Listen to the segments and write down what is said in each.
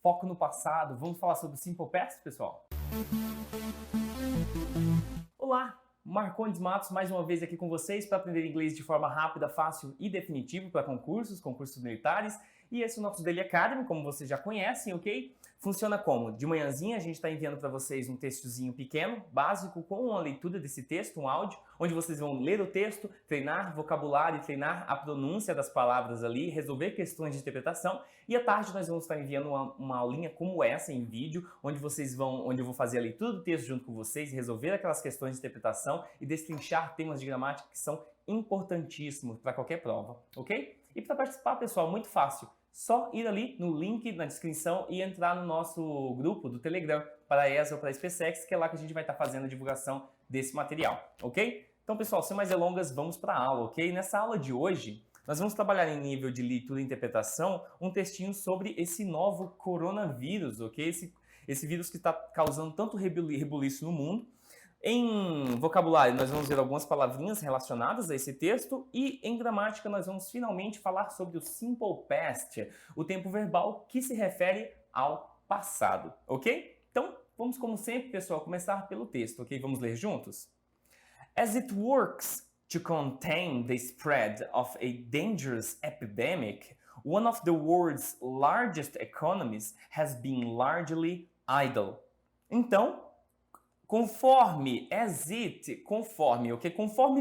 foco no passado. Vamos falar sobre o Simple Past, pessoal? Olá, Marcondes Matos mais uma vez aqui com vocês para aprender inglês de forma rápida, fácil e definitiva para concursos militares. E esse é o nosso Daily Academy, como vocês já conhecem, ok? Funciona como? De manhãzinha a gente está enviando para vocês um textozinho pequeno, básico, com uma leitura desse texto, um áudio, onde vocês vão ler o texto, treinar vocabulário, treinar a pronúncia das palavras ali, resolver questões de interpretação. E à tarde nós vamos estar enviando uma aulinha como essa em vídeo, onde eu vou fazer a leitura do texto junto com vocês, resolver aquelas questões de interpretação e destrinchar temas de gramática que são importantíssimos para qualquer prova, ok? E para participar, pessoal, muito fácil. Só ir ali no link na descrição e entrar no nosso grupo do Telegram para a ESA ou para a SpaceX, que é lá que a gente vai estar fazendo a divulgação desse material, ok? Então, pessoal, sem mais delongas, vamos para a aula, ok? Nessa aula de hoje, nós vamos trabalhar em nível de leitura e interpretação um textinho sobre esse novo coronavírus, ok? Esse vírus que está causando tanto rebuliço no mundo. Em vocabulário, nós vamos ver algumas palavrinhas relacionadas a esse texto e em gramática nós vamos finalmente falar sobre o Simple Past, o tempo verbal que se refere ao passado, ok? Então, vamos como sempre, pessoal, começar pelo texto, ok? Vamos ler juntos? As it works to contain the spread of a dangerous epidemic, one of the world's largest economies has been largely idle. Então, conforme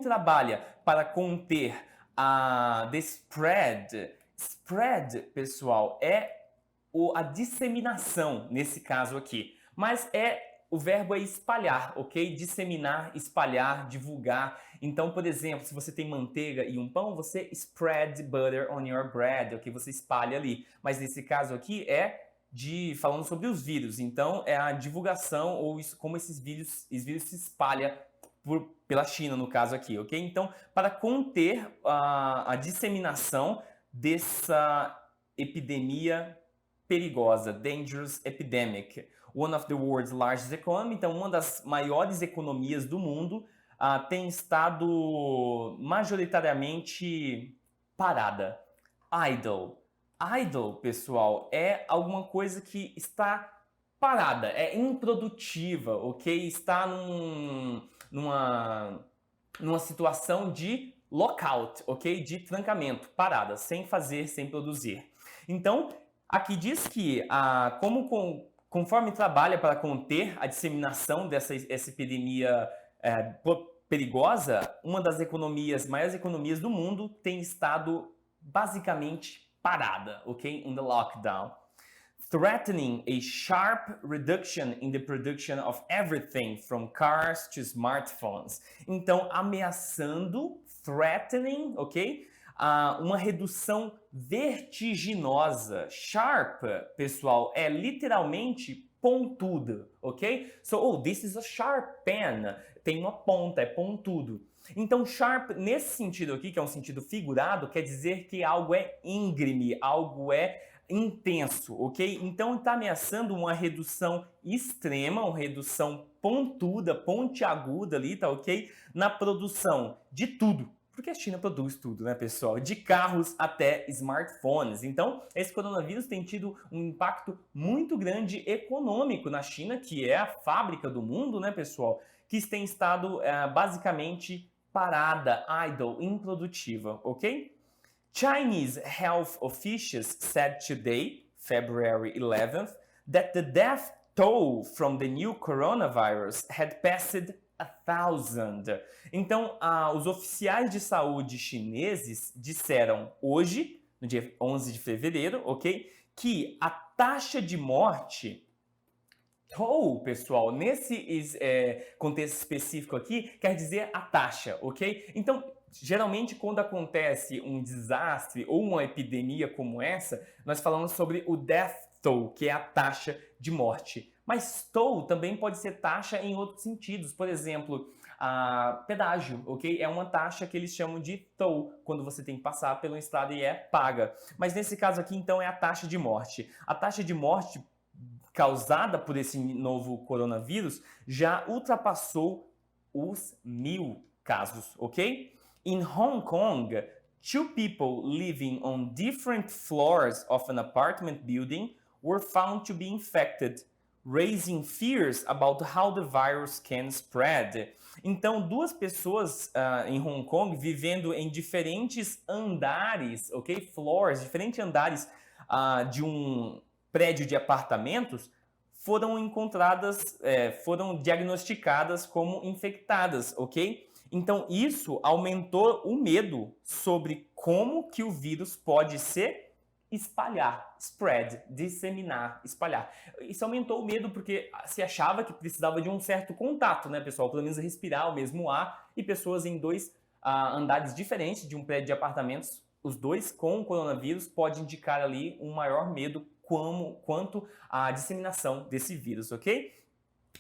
trabalha para conter the spread. Spread, pessoal, é a disseminação nesse caso aqui. Mas o verbo é espalhar, ok? Disseminar, espalhar, divulgar. Então, por exemplo, se você tem manteiga e um pão, você spread butter on your bread, ok? Você espalha ali. Mas nesse caso aqui falando sobre os vírus, então é a divulgação ou como esses vírus se espalham pela China, no caso aqui, ok? Então, para conter a disseminação dessa epidemia perigosa, dangerous epidemic, one of the world's largest economy, então uma das maiores economias do mundo tem estado majoritariamente parada, idle. Idle, pessoal, é alguma coisa que está parada, é improdutiva, ok? Está numa situação de lockout, ok? De trancamento, parada, sem fazer, sem produzir. Então, aqui diz que conforme trabalha para conter a disseminação dessa epidemia perigosa, uma das maiores economias do mundo tem estado basicamente parada, ok? In the lockdown. Threatening a sharp reduction in the production of everything from cars to smartphones. Então, ameaçando, threatening, ok? Uma redução vertiginosa. Sharp, pessoal, é literalmente pontuda, ok? So, this is a sharp pen. Tem uma ponta, é pontudo. Então, sharp, nesse sentido aqui, que é um sentido figurado, quer dizer que algo é íngreme, algo é intenso, ok? Então, está ameaçando uma redução extrema, uma redução pontuda, pontiaguda ali, tá ok? Na produção de tudo. Porque a China produz tudo, né, pessoal? De carros até smartphones. Então, esse coronavírus tem tido um impacto muito grande econômico na China, que é a fábrica do mundo, né, pessoal? Que tem estado basicamente parada, idle, improdutiva, ok? Chinese health officials said today, February 11th, that the death toll from the new coronavirus had passed 1,000. Então, os oficiais de saúde chineses disseram hoje, no dia 11 de fevereiro, ok, que a taxa de morte toll, pessoal, nesse contexto específico aqui, quer dizer a taxa, ok? Então, geralmente, quando acontece um desastre ou uma epidemia como essa, nós falamos sobre o death toll, que é a taxa de morte. Mas toll também pode ser taxa em outros sentidos. Por exemplo, pedágio, ok? É uma taxa que eles chamam de toll, quando você tem que passar pelo estado e é paga. Mas nesse caso aqui, então, é a taxa de morte. A taxa de morte causada por esse novo coronavírus já ultrapassou os 1.000 casos, ok? In Hong Kong, 2 people living on different floors of an apartment building were found to be infected, raising fears about how the virus can spread. Então, duas pessoas em Hong Kong vivendo em diferentes andares, ok? Floors, diferentes andares de um prédio de apartamentos, foram encontradas, foram diagnosticadas como infectadas, ok? Então, isso aumentou o medo sobre como que o vírus pode se espalhar, spread, disseminar, espalhar. Isso aumentou o medo porque se achava que precisava de um certo contato, né, pessoal? Pelo menos respirar o mesmo ar, e pessoas em dois andares diferentes de um prédio de apartamentos, os dois com o coronavírus, pode indicar ali um maior medo quanto à disseminação desse vírus, ok?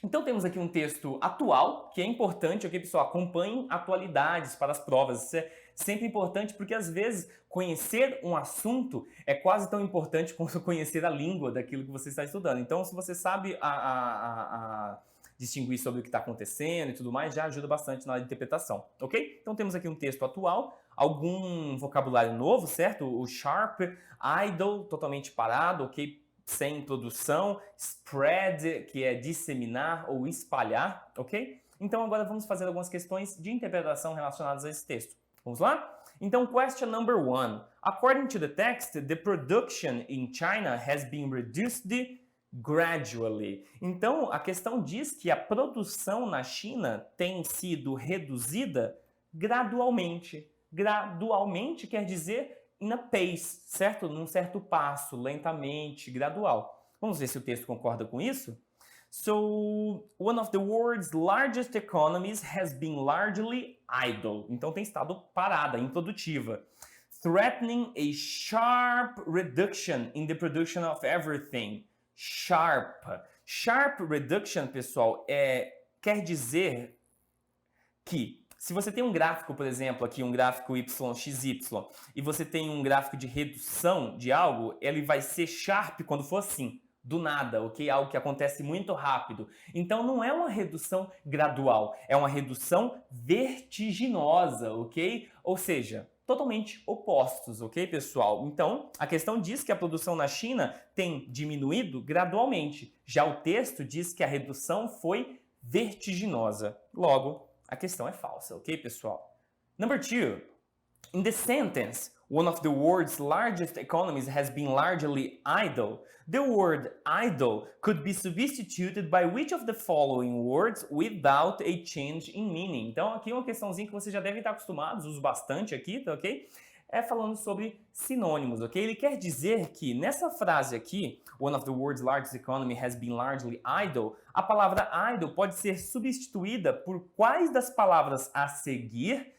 Então temos aqui um texto atual, que é importante, ok, pessoal? Acompanhem atualidades para as provas. Isso é sempre importante porque, às vezes, conhecer um assunto é quase tão importante quanto conhecer a língua daquilo que você está estudando. Então, se você sabe distinguir sobre o que está acontecendo e tudo mais, já ajuda bastante na hora de interpretação, ok? Então temos aqui um texto atual, algum vocabulário novo, certo? O sharp, idle, totalmente parado, ok? Sem introdução, spread, que é disseminar ou espalhar, ok? Então agora vamos fazer algumas questões de interpretação relacionadas a esse texto. Vamos lá? Então, question number 1. According to the text, the production in China has been reduced gradually. Então, a questão diz que a produção na China tem sido reduzida gradualmente. Gradualmente quer dizer in a pace, certo? Num certo passo, lentamente, gradual. Vamos ver se o texto concorda com isso? So, one of the world's largest economies has been largely idle. Então tem estado parada, improdutiva. Threatening a sharp reduction in the production of everything. Sharp. Sharp reduction, pessoal, quer dizer que se você tem um gráfico, por exemplo, aqui um gráfico YXY, e você tem um gráfico de redução de algo, ele vai ser sharp quando for assim, do nada, ok? Algo que acontece muito rápido. Então não é uma redução gradual, é uma redução vertiginosa, ok? Ou seja, totalmente opostos, ok, pessoal? Então, a questão diz que a produção na China tem diminuído gradualmente. Já o texto diz que a redução foi vertiginosa. Logo, a questão é falsa, ok, pessoal? Number 2. In the sentence, one of the world's largest economies has been largely idle, the word idle could be substituted by which of the following words without a change in meaning? Então, aqui uma questãozinha que você já deve estar acostumados, uso bastante aqui, tá ok? É falando sobre sinônimos, ok? Ele quer dizer que nessa frase aqui, one of the world's largest economy has been largely idle, a palavra idle pode ser substituída por quais das palavras a seguir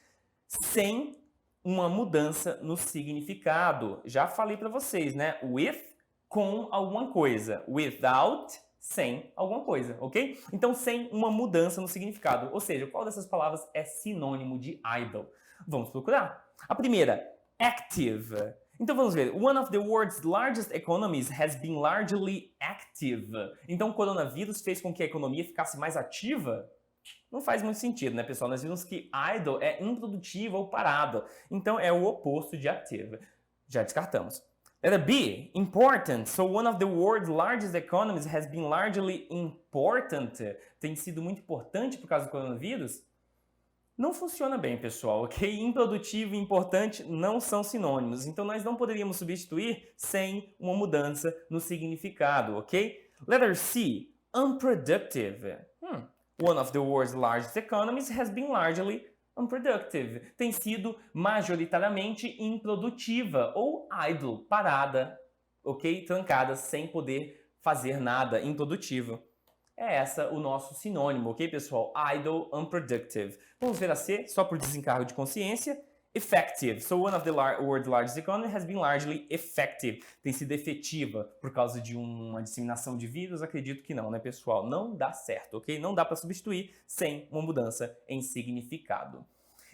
sem uma mudança no significado. Já falei para vocês, né? With, com alguma coisa. Without, sem alguma coisa, ok? Então, sem uma mudança no significado. Ou seja, qual dessas palavras é sinônimo de idle? Vamos procurar. A primeira, active. Então vamos ver. One of the world's largest economies has been largely active. Então o coronavírus fez com que a economia ficasse mais ativa? Não faz muito sentido, né, pessoal? Nós vimos que idle é improdutiva ou parada. Então é o oposto de active. Já descartamos. Letter B, important. So one of the world's largest economies has been largely important. Tem sido muito importante por causa do coronavírus? Não funciona bem, pessoal, ok? Improdutivo e importante não são sinônimos, então nós não poderíamos substituir sem uma mudança no significado, ok? Letter C, unproductive. One of the world's largest economies has been largely unproductive. Tem sido majoritariamente improdutiva ou idle, parada, ok? Trancada, sem poder fazer nada, improdutiva. É essa o nosso sinônimo, ok, pessoal? Idle, unproductive. Vamos ver a C, só por desencargo de consciência. Effective. So one of the world's largest economy has been largely effective. Tem sido efetiva por causa de uma disseminação de vírus? Acredito que não, né, pessoal? Não dá certo, ok? Não dá para substituir sem uma mudança em significado.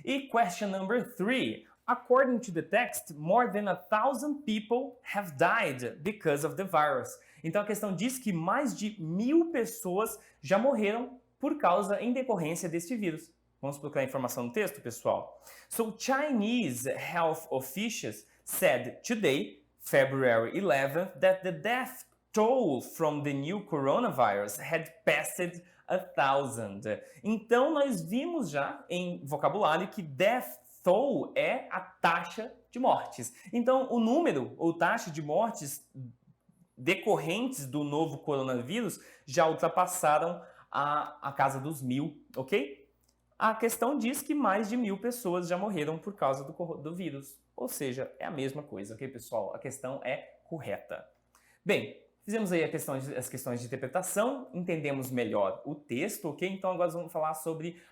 E question number 3. According to the text, more than 1,000 people have died because of the virus. Então a questão diz que mais de 1.000 pessoas já morreram por causa, em decorrência deste vírus. Vamos procurar informação no texto, pessoal? So Chinese health officials said today, February 11th, that the death toll from the new coronavirus had passed 1,000. Então, nós vimos já em vocabulário que death toll é a taxa de mortes. Então, o número ou taxa de mortes decorrentes do novo coronavírus já ultrapassaram a casa dos 1.000, ok? A questão diz que mais de 1.000 pessoas já morreram por causa do vírus. Ou seja, é a mesma coisa, ok, pessoal? A questão é correta. Bem, fizemos aí as questões de interpretação, entendemos melhor o texto, ok? Então agora vamos falar sobre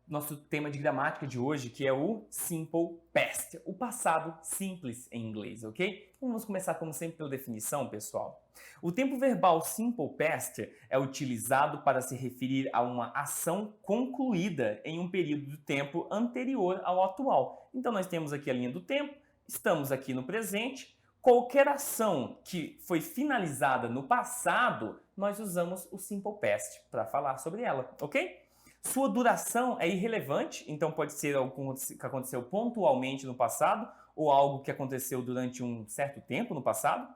nosso tema de gramática de hoje, que é o simple past, o passado simples em inglês, ok? Vamos começar, como sempre, pela definição, pessoal. O tempo verbal simple past é utilizado para se referir a uma ação concluída em um período de tempo anterior ao atual. Então, nós temos aqui a linha do tempo, estamos aqui no presente. Qualquer ação que foi finalizada no passado, nós usamos o simple past para falar sobre ela, ok? Sua duração é irrelevante, então pode ser algo que aconteceu pontualmente no passado ou algo que aconteceu durante um certo tempo no passado.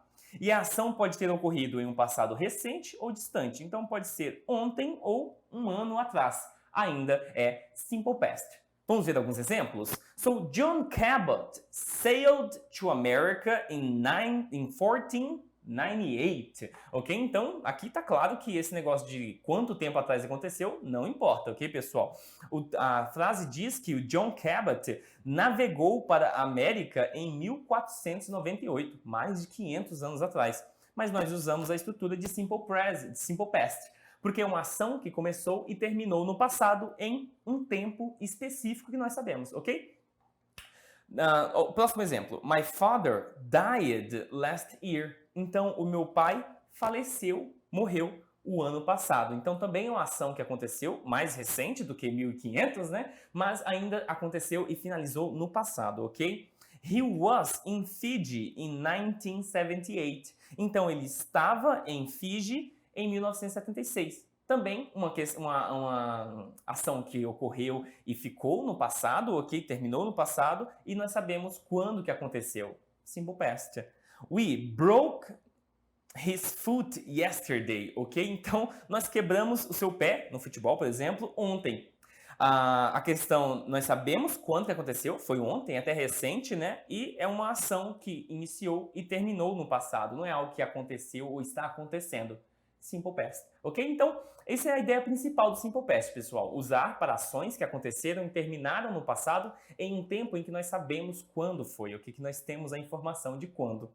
E a ação pode ter ocorrido em um passado recente ou distante, então pode ser ontem ou um ano atrás. Ainda é simple past. Vamos ver alguns exemplos? So, John Cabot sailed to America in 1498, ok? Então, aqui tá claro que esse negócio de quanto tempo atrás aconteceu não importa, ok, pessoal? A frase diz que o John Cabot navegou para a América em 1498, mais de 500 anos atrás. Mas nós usamos a estrutura de simple past, porque é uma ação que começou e terminou no passado em um tempo específico que nós sabemos, ok? O próximo exemplo. My father died last year. Então, o meu pai faleceu, morreu o ano passado. Então, também é uma ação que aconteceu, mais recente do que 1500, né? Mas ainda aconteceu e finalizou no passado, ok? He was in Fiji in 1978. Então, ele estava em Fiji em 1976. Também uma ação que ocorreu e ficou no passado, ok? Terminou no passado e nós sabemos quando que aconteceu. Simple past. We broke his foot yesterday, ok? Então, nós quebramos o seu pé, no futebol, por exemplo, ontem. A questão, nós sabemos quando que aconteceu, foi ontem, até recente, né? E é uma ação que iniciou e terminou no passado, não é algo que aconteceu ou está acontecendo. Simple past, ok? Então, essa é a ideia principal do simple past, pessoal. Usar para ações que aconteceram e terminaram no passado em um tempo em que nós sabemos quando foi, ok? Que nós temos a informação de quando.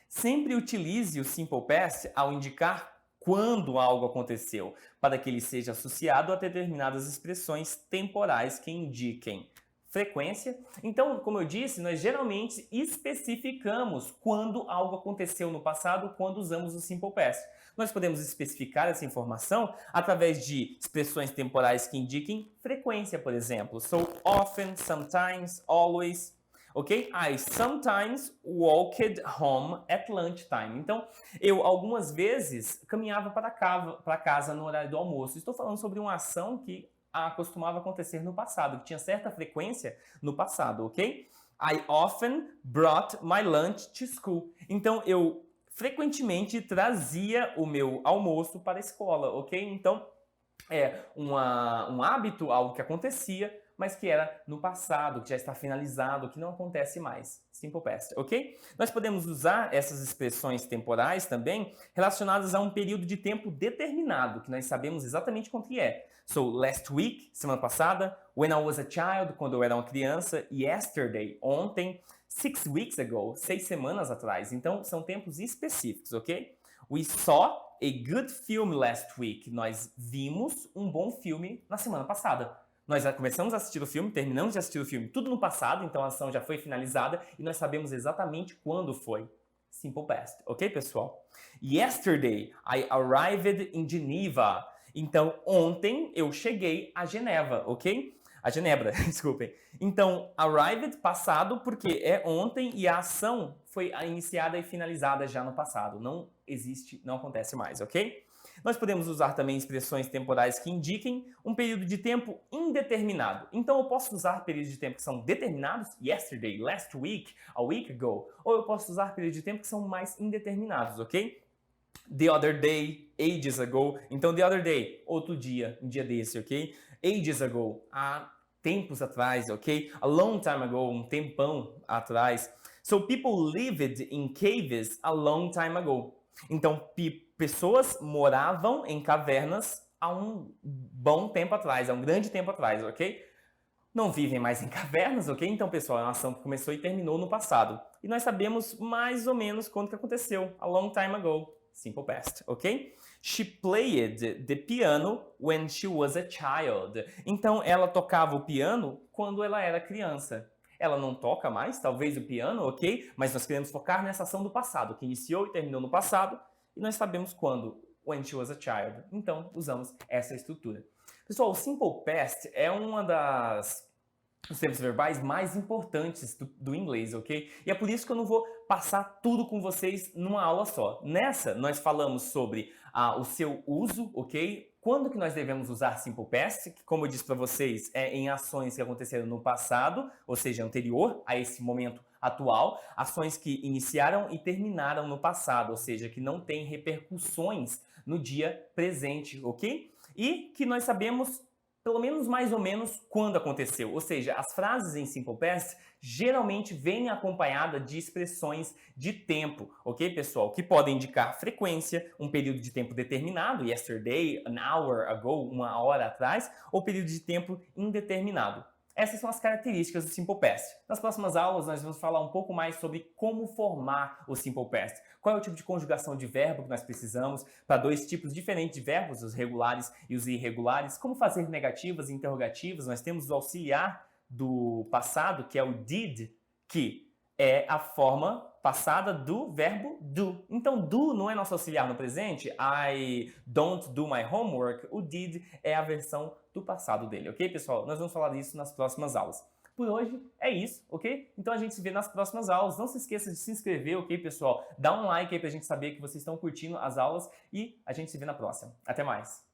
Sempre utilize o simple past ao indicar quando algo aconteceu, para que ele seja associado a determinadas expressões temporais que indiquem frequência. Então, como eu disse, nós geralmente especificamos quando algo aconteceu no passado quando usamos o simple past. Nós podemos especificar essa informação através de expressões temporais que indiquem frequência, por exemplo. So, often, sometimes, always. Ok? I sometimes walked home at lunchtime. Então, eu algumas vezes caminhava para casa no horário do almoço. Estou falando sobre uma ação que costumava acontecer no passado, que tinha certa frequência no passado, ok? I often brought my lunch to school. Então, eu frequentemente trazia o meu almoço para a escola, ok? Então, é um hábito, algo que acontecia, mas que era no passado, que já está finalizado, que não acontece mais. Simple past, ok? Nós podemos usar essas expressões temporais também relacionadas a um período de tempo determinado, que nós sabemos exatamente quanto que é. So, last week, semana passada, when I was a child, quando eu era uma criança, yesterday, ontem, 6 weeks ago, 6 semanas atrás. Então, são tempos específicos, ok? We saw a good film last week. Nós vimos um bom filme na semana passada. Nós começamos a assistir o filme, terminamos de assistir o filme tudo no passado, então a ação já foi finalizada e nós sabemos exatamente quando foi. Simple past, ok, pessoal? Yesterday, I arrived in Geneva. Então, ontem eu cheguei a Geneva, ok? A Genebra, desculpem. Então, arrived, passado, porque é ontem e a ação foi iniciada e finalizada já no passado. Não existe, não acontece mais, ok? Nós podemos usar também expressões temporais que indiquem um período de tempo indeterminado. Então eu posso usar períodos de tempo que são determinados, yesterday, last week, a week ago, ou eu posso usar períodos de tempo que são mais indeterminados, ok? The other day, ages ago. Então, the other day, outro dia, um dia desse, ok? Ages ago, há tempos atrás, ok? A long time ago, um tempão atrás. So, people lived in caves a long time ago. Então, pessoas moravam em cavernas há um bom tempo atrás, há um grande tempo atrás, ok? Não vivem mais em cavernas, ok? Então, pessoal, é uma ação que começou e terminou no passado. E nós sabemos mais ou menos quando que aconteceu, a long time ago. Simple past, ok? She played the piano when she was a child. Então, ela tocava o piano quando ela era criança. Ela não toca mais, talvez, o piano, ok? Mas nós queremos focar nessa ação do passado, que iniciou e terminou no passado. E nós sabemos quando, when she was a child. Então, usamos essa estrutura. Pessoal, o simple past é uma dos tempos verbais mais importantes do inglês, ok? E é por isso que eu não vou passar tudo com vocês numa aula só. Nessa, nós falamos sobre o seu uso, ok? Quando que nós devemos usar simple past, que, como eu disse para vocês, é em ações que aconteceram no passado, ou seja, anterior a esse momento atual, ações que iniciaram e terminaram no passado, ou seja, que não têm repercussões no dia presente, ok? E que nós sabemos pelo menos mais ou menos quando aconteceu. Ou seja, as frases em simple past geralmente vêm acompanhadas de expressões de tempo, ok, pessoal? Que podem indicar frequência, um período de tempo determinado, yesterday, an hour ago, uma hora atrás, ou período de tempo indeterminado. Essas são as características do Simple Past. Nas próximas aulas, nós vamos falar um pouco mais sobre como formar o Simple Past. Qual é o tipo de conjugação de verbo que nós precisamos para dois tipos diferentes de verbos, os regulares e os irregulares. Como fazer negativas e interrogativas. Nós temos o auxiliar do passado, que é o did, que é a forma passada do verbo do. Então, do não é nosso auxiliar no presente. I don't do my homework. O did é a versão do passado dele, ok, pessoal? Nós vamos falar disso nas próximas aulas. Por hoje é isso, ok? Então a gente se vê nas próximas aulas. Não se esqueça de se inscrever, ok, pessoal? Dá um like aí pra gente saber que vocês estão curtindo as aulas e a gente se vê na próxima. Até mais!